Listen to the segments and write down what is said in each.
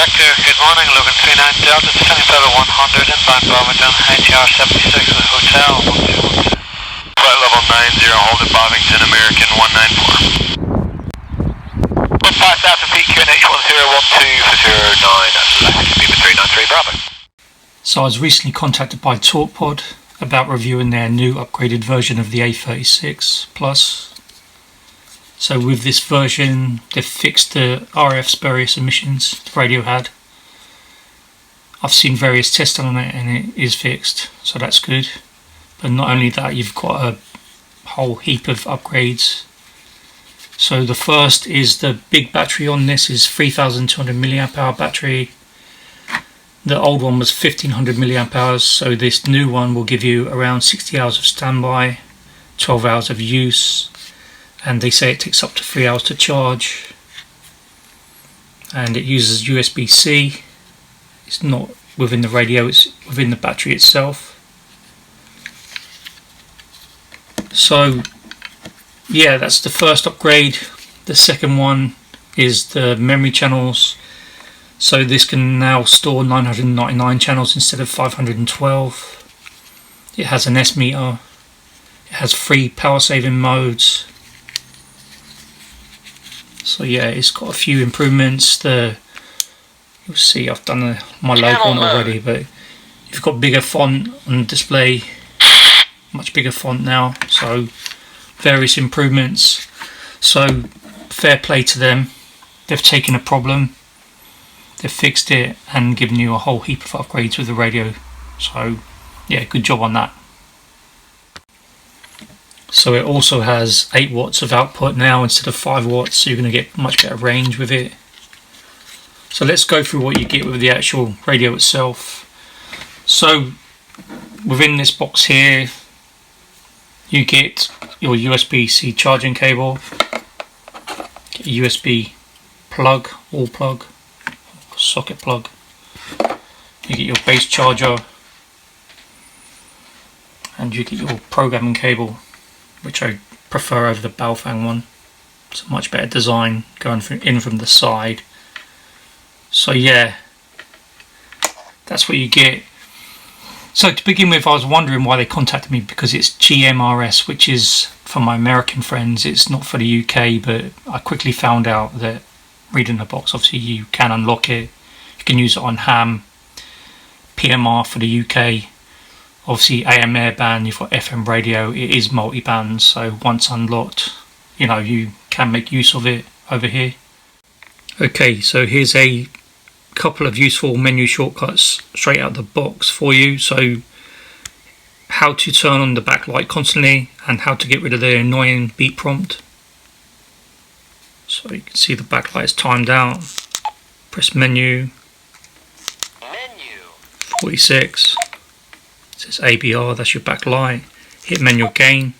Director, good morning, Logan 39 Delta, descending level 100, inbound Bovington, ATR-76 with Hotel 1212. Flight level 90, hold at Bovington, American 194. 5,000 feet, QNH 1012 for 09, left, Beaver 393, Bravo. So I was recently contacted by Talkpod about reviewing their new upgraded version of the A36Plus. So with this version, they've fixed the RF spurious emissions the radio had. I've seen various tests on it and it is fixed, so that's good. But not only that, you've got a whole heap of upgrades. So the first is the big battery on this is 3200 mAh battery. The old one was 1500 mAh, so this new one will give you around 60 hours of standby, 12 hours of use. And they say it takes up to 3 hours to charge, and it uses USB-C. It's not within the radio, it's within the battery itself. So yeah, that's the first upgrade. The second one is the memory channels. So this can now store 999 channels instead of 512. It has an S meter. It has 3 power saving modes. So yeah, it's got a few improvements. You'll see I've done my logo on it already, but you've got bigger font on display, much bigger font now. So various improvements. So fair play to them. They've taken a problem, they've fixed it, and given you a whole heap of upgrades with the radio. So yeah, good job on that. So it also has 8 watts of output now instead of 5 watts, so you're going to get much better range with it. So let's go through what you get with the actual radio itself. So within this box here, you get your USB-C charging cable, get a USB plug, wall plug, socket plug. You get your base charger, and you get your programming cable, which I prefer over the Baofeng one. It's a much better design going in from the side. So yeah, that's what you get. So to begin with, I was wondering why they contacted me, because it's GMRS, which is for my American friends, it's not for the UK, but I quickly found out that reading the box, obviously you can unlock it. You can use it on Ham-Gmrs-Pmr for the UK. Obviously AM Airband, you've got FM radio, it is multi-band, so once unlocked, you know, you can make use of it over here. Okay, so here's a couple of useful menu shortcuts straight out of the box for you. So how to turn on the backlight constantly, and how to get rid of the annoying beep prompt. So you can see the backlight is timed out. Press menu. 46. It says ABR, that's your backlight. Hit menu again.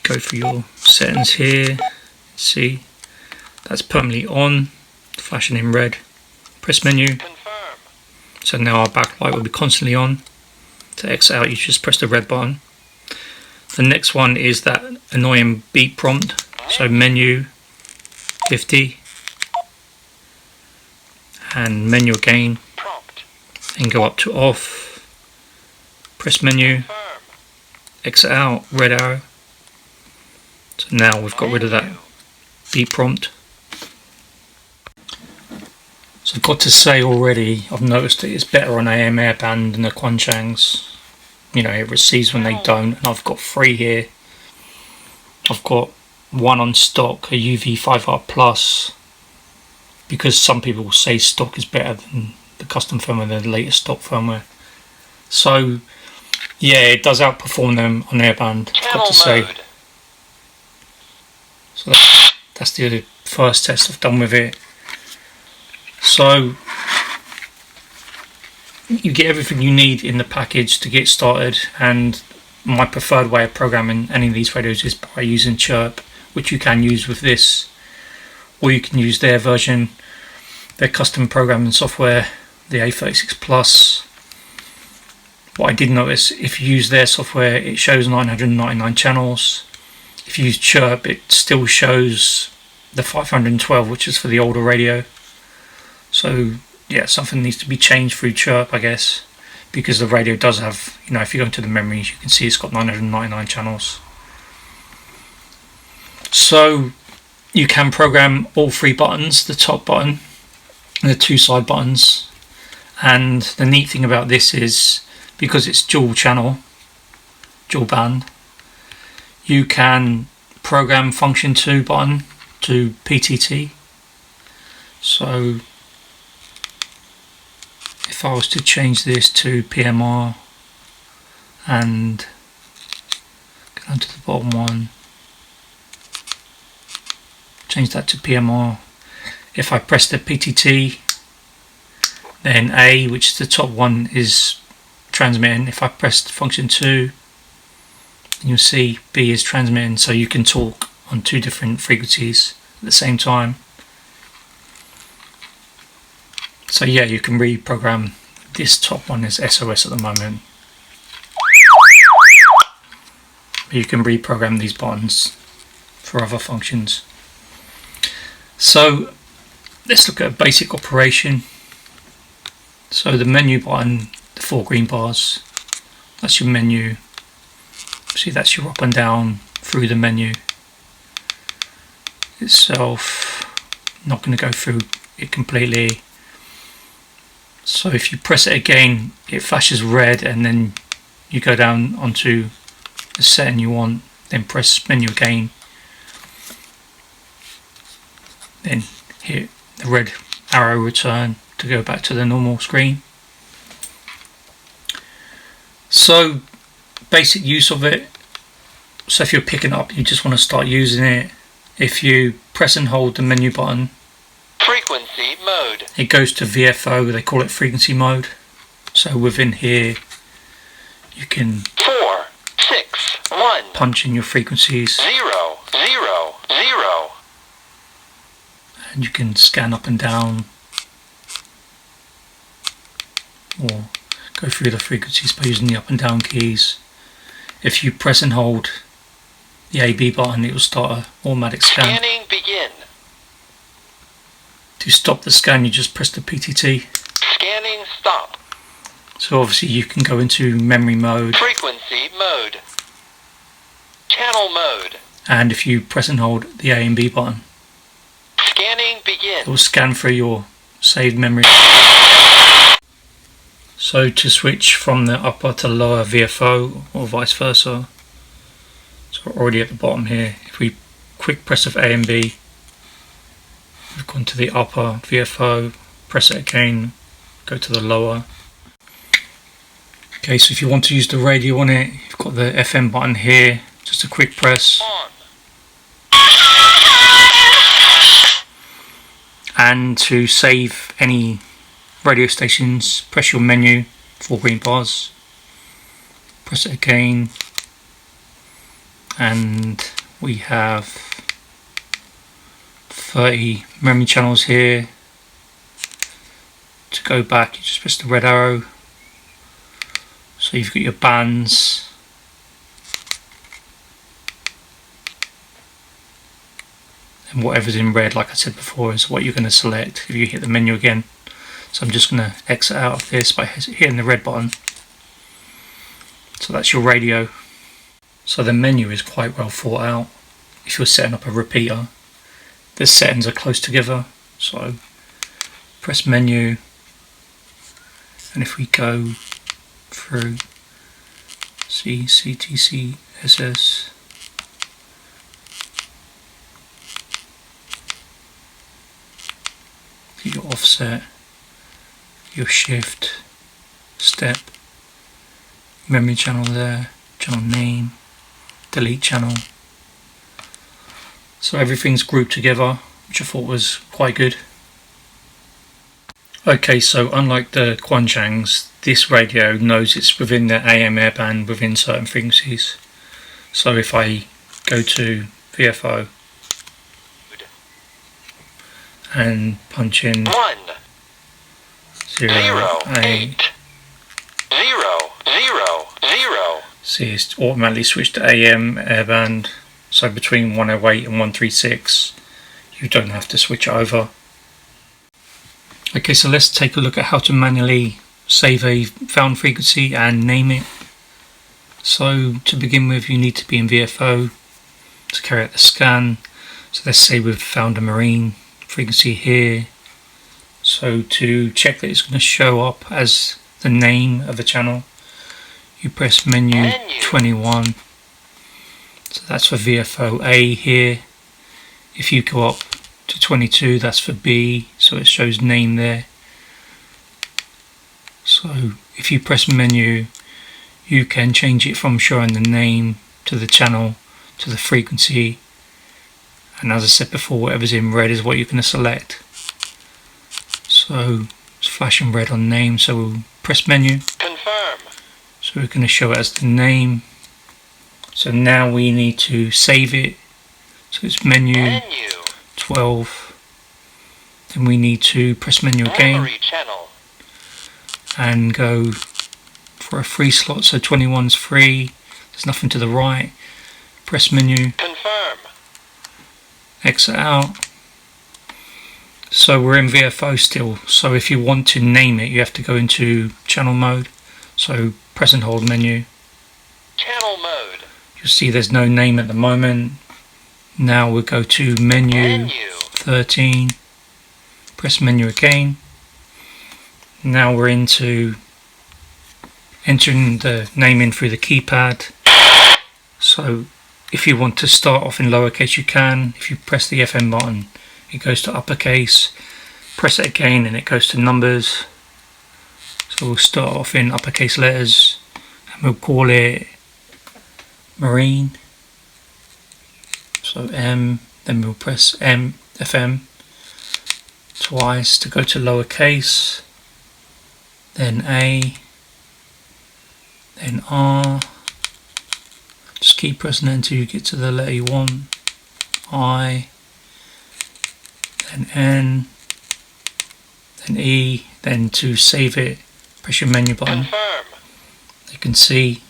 Go for your settings here. See, that's permanently on, flashing in red. Press menu. Confirm. So now our backlight will be constantly on. To exit out, you just press the red button. The next one is that annoying beep prompt. So menu 50. And menu again, and go up to off, press menu, exit out, red arrow. So now we've got rid of that beep prompt. So I've got to say already, I've noticed that it's better on AM Airband than the Quanchangs. You know, it receives when they don't, and I've got 3 here. I've got one on stock, a UV5R Plus, because some people will say stock is better than the custom firmware, than the latest stock firmware. So yeah, it does outperform them on Airband, I've got to say. So that's the first test I've done with it. So you get everything you need in the package to get started, and my preferred way of programming any of these radios is by using Chirp, which you can use with this, or you can use their version, their custom programming software, the A36Plus. What I did notice, if you use their software, it shows 999 channels. if you use Chirp, it still shows the 512, which is for the older radio. So yeah, something needs to be changed through Chirp, I guess, because the radio does have, you know, if you go into the memories, you can see it's got 999 channels. So you can program all three buttons, the top button and the two side buttons. And the neat thing about this is, because it's dual channel, dual band, you can program function 2 button to PTT. So if I was to change this to PMR and go down to the bottom one, change that to PMR. If I press the PTT, then A, which is the top one, is transmitting. If I press function 2, you'll see B is transmitting, so you can talk on two different frequencies at the same time. So yeah, you can reprogram. This top one is SOS at the moment. You can reprogram these buttons for other functions. So let's look at a basic operation. So the menu button, the 4 green bars, that's your menu. See, that's your up and down through the menu itself. Not going to go through it completely. So if you press it again, it flashes red, and then you go down onto the setting you want, then press menu again, then hit the red arrow return to go back to the normal screen. So basic use of it. So if you're picking up, you just want to start using it. If you press and hold the menu button, Frequency mode. it goes to VFO, they call it frequency mode. So within here you can 4, 6, 1, punch in your frequencies, 0, 0, 0. and you can scan up and down or go through the frequencies by using the up and down keys. If you press and hold the AB button, it will start an automatic scan. Scanning begin. To stop the scan, you just press the PTT. Scanning stop. So obviously you can go into memory mode, Frequency mode. Channel mode. and if you press and hold the A and B button, Scanning begin. it will scan through your saved memory. So to switch from the upper to lower VFO or vice versa, so we're already at the bottom here. If we quick press of A and B, we've gone to the upper VFO, press it again, go to the lower. Okay, so if you want to use the radio on it, you've got the FM button here, just a quick press. On. And to save any radio stations, press your menu, 4 green bars, press it again, and we have 30 memory channels here. To go back, you just press the red arrow. So you've got your bands, and whatever's in red, like I said before, is what you're going to select if you hit the menu again. So I'm just going to exit out of this by hitting the red button. So that's your radio. So the menu is quite well thought out. If you're setting up a repeater, the settings are close together. So press menu, and if we go through C, CTC, SS, your offset, your shift, step, memory channel there, channel name, delete channel. So everything's grouped together, which I thought was quite good. Okay, so unlike the Quanchangs, this radio knows it's within the AM airband within certain frequencies. So if I go to VFO and punch in 1, 0, 0, 8, 8, 0, 0, 0. see it's automatically switched to AM airband. So between 108 and 136, you don't have to switch over. Okay, so let's take a look at how to manually save a found frequency and name it. So to begin with, you need to be in VFO to carry out the scan. So let's say we've found a marine frequency here. So to check that it's going to show up as the name of the channel, you press menu 21. So that's for VFO A here. If you go up to 22, that's for B, so it shows name there. So if you press menu, you can change it from showing the name to the channel to the frequency, and as I said before, whatever's in red is what you're going to select. So it's flashing red on name, so we'll press menu. Confirm. So we're going to show it as the name. So now we need to save it. So it's menu 12. Then we need to press menu again and go for a free slot. So 21's free. There's nothing to the right. Press menu. Confirm. Exit out. So we're in VFO still. So if you want to name it, you have to go into channel mode. So press and hold menu. Channel mode. You'll see there's no name at the moment. Now we'll go to menu 13. Press menu again. Now we're into entering the name in through the keypad. So if you want to start off in lowercase, you can. If you press the FM button, it goes to uppercase. Press it again and it goes to numbers. So we'll start off in uppercase letters and we'll call it Marine. So M, then we'll press FM twice to go to lowercase, then A, then R. Just keep pressing it until you get to the letter you want. I, then N, then E. Then to save it, press your menu button. Confirm. You can see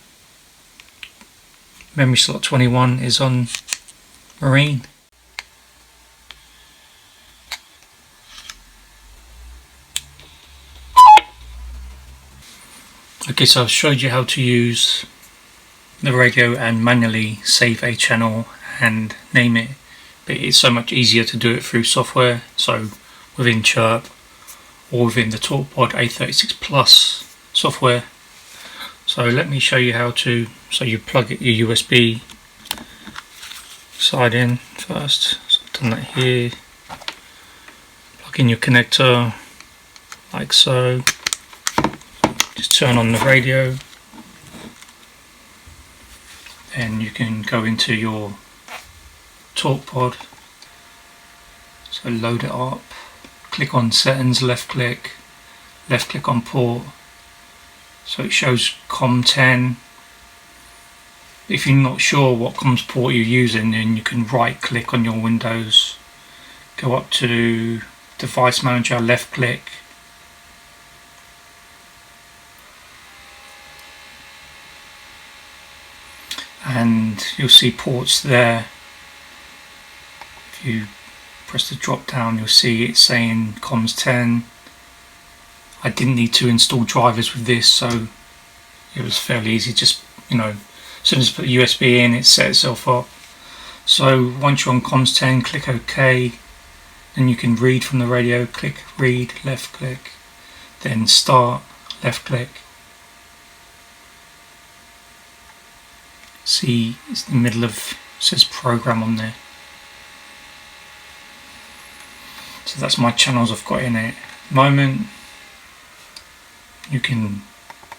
memory slot 21 is on Marine. Okay, so I've showed you how to use the radio and manually save a channel and name it, but it's so much easier to do it through software, so within Chirp or within the Talkpod A36Plus software. So let me show you how to. So you plug it, your USB side in first. So I've done that here. Plug in your connector like so. Just turn on the radio. Then you can go into your Talkpod. So load it up. Click on settings, left click on port. So it shows COM10. If you're not sure what comms port you're using, then you can right click on your Windows, go up to device manager, left click, and you'll see ports there. If you press the drop down, you'll see it's saying comms 10. I didn't need to install drivers with this, so it was fairly easy. Just, as soon as you put the USB in, it set itself up. So once you're on comms 10, click OK. Then you can read from the radio. Click read, left click, then start, left click. See, it's in the middle of, it says program on there. So that's my channels I've got in it at the moment. You can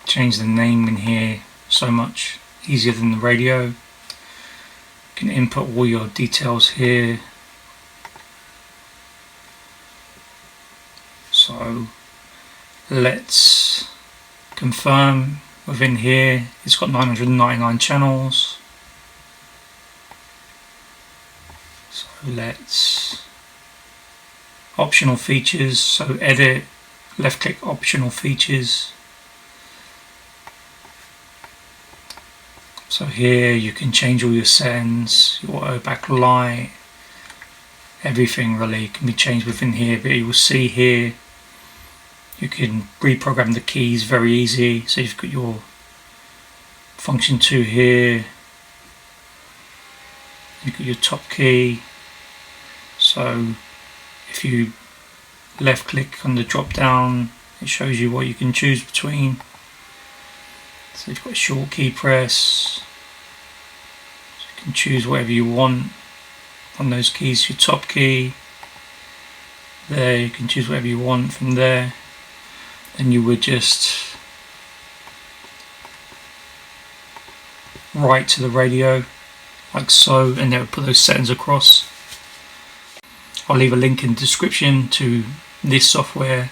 change the name in here so much easier than the radio. You can input all your details here. So let's confirm within here. It's got 999 channels. So let's optional features. So edit. Left click optional features. So here you can change all your settings, your auto backlight, everything really can be changed within here. But you will see here you can reprogram the keys very easy. So you've got your function 2 here, you've got your top key. So if you left click on the drop down, it shows you what you can choose between. So you've got a short key press, so you can choose whatever you want on those keys. Your top key, there you can choose whatever you want from there. Then you would just write to the radio like so, and it will put those settings across. I'll leave a link in the description to this software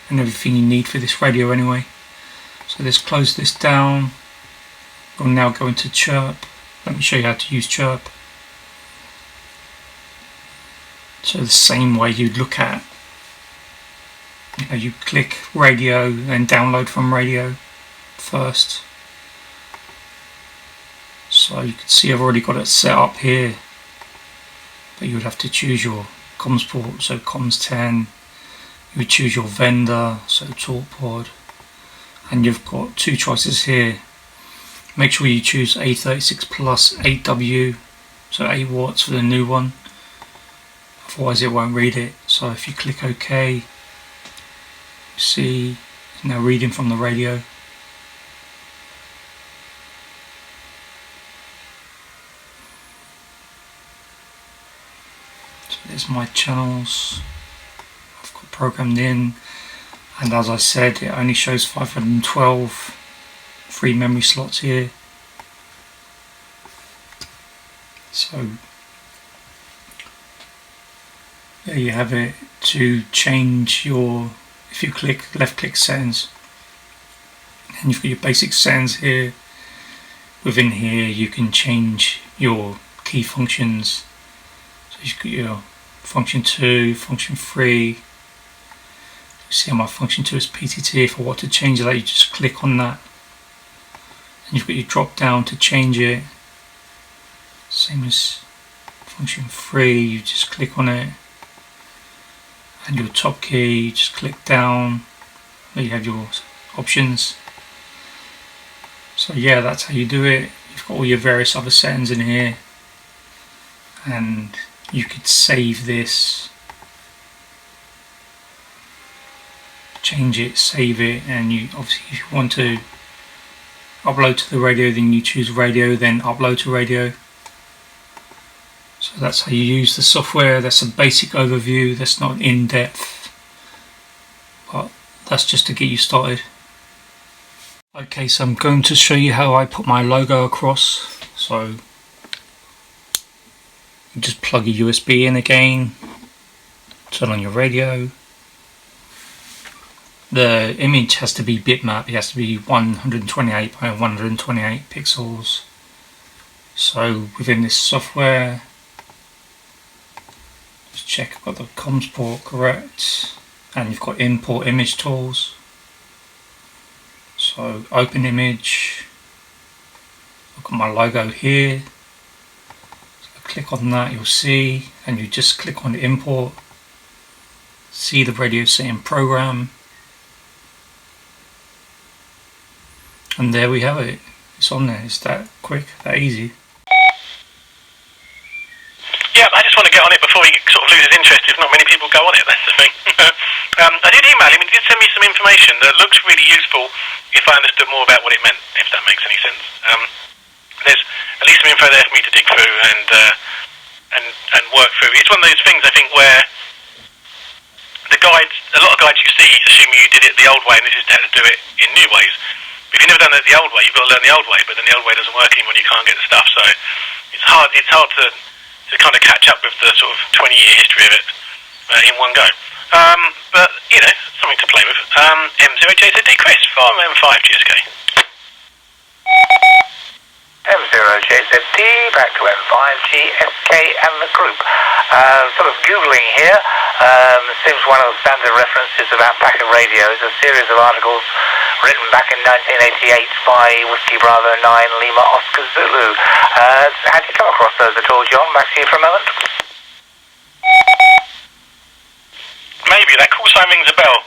and everything you need for this radio anyway. So let's close this down. We'll now go into Chirp. Let me show you how to use Chirp. So the same way you'd look at, you click radio and download from radio first. So you can see I've already got it set up here, but you would have to choose your comms port, so comms 10. You would choose your vendor, so Talkpod, and you've got two choices here. Make sure you choose A36Plus 8W, so 8 watts for the new one, otherwise it won't read it. So if you click OK, you see it's now reading from the radio. So there's my channels I've got programmed in, and as I said, it only shows 512 free memory slots here. So there you have it. To change your, if you click left click settings, and you've got your basic settings here. Within here you can change your key functions. So you've got your function 2, function 3. You see my function 2 is PTT. If I want to change that, you just click on that, and you've got your drop down to change it. Same as function 3, you just click on it, and your top key, you just click down. There you have your options. So yeah, that's how you do it. You've got all your various other settings in here, and you could save this, change it, save it, and you obviously, if you want to upload to the radio, then you choose radio, then upload to radio. So that's how you use the software. That's a basic overview, that's not in depth, but that's just to get you started. Okay, so I'm going to show you how I put my logo across. So you just plug a USB in again, turn on your radio. The image has to be bitmap, it has to be 128 by 128 pixels. So within this software, just check I've got the comms port correct, and you've got import image tools. So open image, I've got my logo here. So I click on that, you'll see, and you just click on import, see the radio setting program, and there we have it. It's on there. It's that quick, that easy. Yeah, I just want to get on it before he sort of loses interest. If not many people go on it, that's the thing. I did email him, and he did send me some information that looks really useful if I understood more about what it meant, if that makes any sense. There's at least some info there for me to dig through and work through. It's one of those things, I think, where the guides, a lot of guides you see assume you did it the old way and this is how to do it in new ways. But if you've never done it the old way, you've got to learn the old way, but then the old way doesn't work anymore when you can't get the stuff. So it's hard to kind of catch up with the sort of 20-year history of it in one go. But, you know, something to play with. M0JZD Chris from M5GSK. M0JZD, back to M5GSK and the group. Sort of Googling here, seems one of the standard references about packet radio is a series of articles written back in 1988 by Whiskey Bravo 9 Lima Oscar Zulu. Had you come across those at all, John? Back to you for a moment. Maybe, that call sign rings a bell,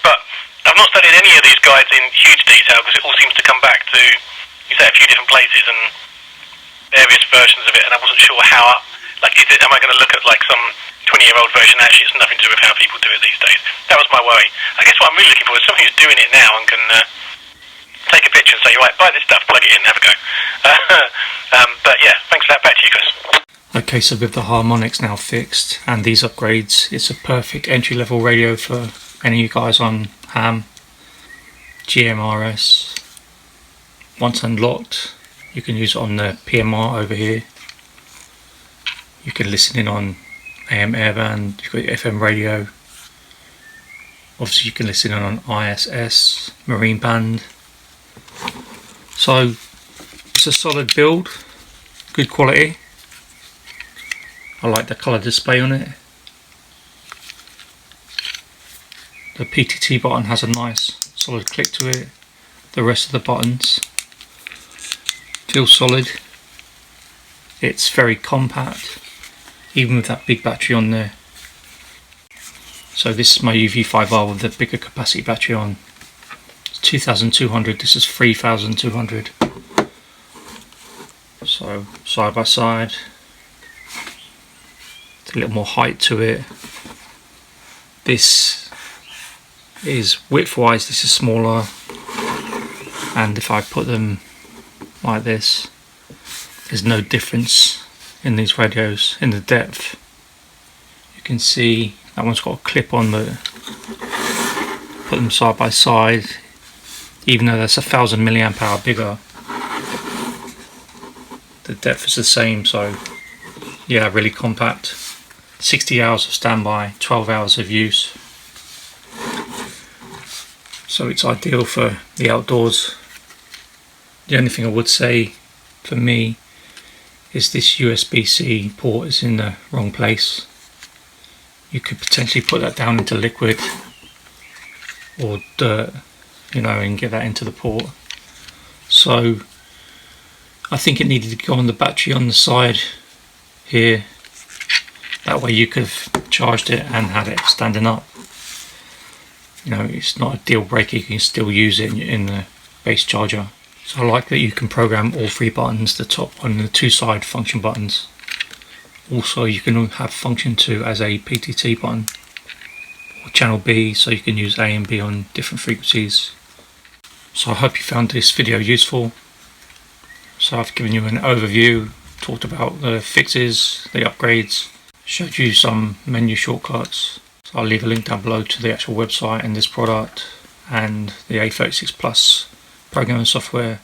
but I've not studied any of these guides in huge detail because it all seems to come back to, you say, a few different places and various versions of it, and I wasn't sure how, like, am I going to look at like some 20-year-old version? Actually, it's nothing to do with how people do it these days. That was my worry. I guess what I'm really looking for is somebody who's doing it now and can take a picture and say, right, buy this stuff, plug it in, have a go. But yeah, thanks for that. Back to you, Chris. Okay, so with the harmonics now fixed and these upgrades, it's a perfect entry-level radio for any of you guys on Ham, GMRS. Once unlocked, you can use it on the PMR over here. You can listen in on AM Airband, you've got your FM radio. Obviously you can listen in on ISS, Marine Band. So it's a solid build, good quality. I like the colour display on it. The PTT button has a nice solid click to it. The rest of the buttons feel solid. It's very compact, even with that big battery on there. So this is my UV5R with the bigger capacity battery on. It's 2200, this is 3200. So side by side. A little more height to it. This is width-wise, this is smaller, and if I put them like this, there's no difference in these radios in the depth. You can see that one's got a clip on, but put them side by side, even though that's 1000 mAh bigger, the depth is the same. So yeah, really compact. 60 hours of standby, 12 hours of use. So it's ideal for the outdoors. The only thing I would say for me is this USB-C port is in the wrong place. You could potentially put that down into liquid or dirt, you know, and get that into the port. So I think it needed to go on the battery on the side here. That way you could have charged it and had it standing up. You know, it's not a deal breaker, you can still use it in the base charger. So I like that you can program all three buttons, the top one and the two side function buttons. Also you can have function 2 as a PTT button or channel B, so you can use A and B on different frequencies. So I hope you found this video useful. So I've given you an overview, talked about the fixes, the upgrades, showed you some menu shortcuts. So I'll leave a link down below to the actual website and this product and the A36Plus programming software.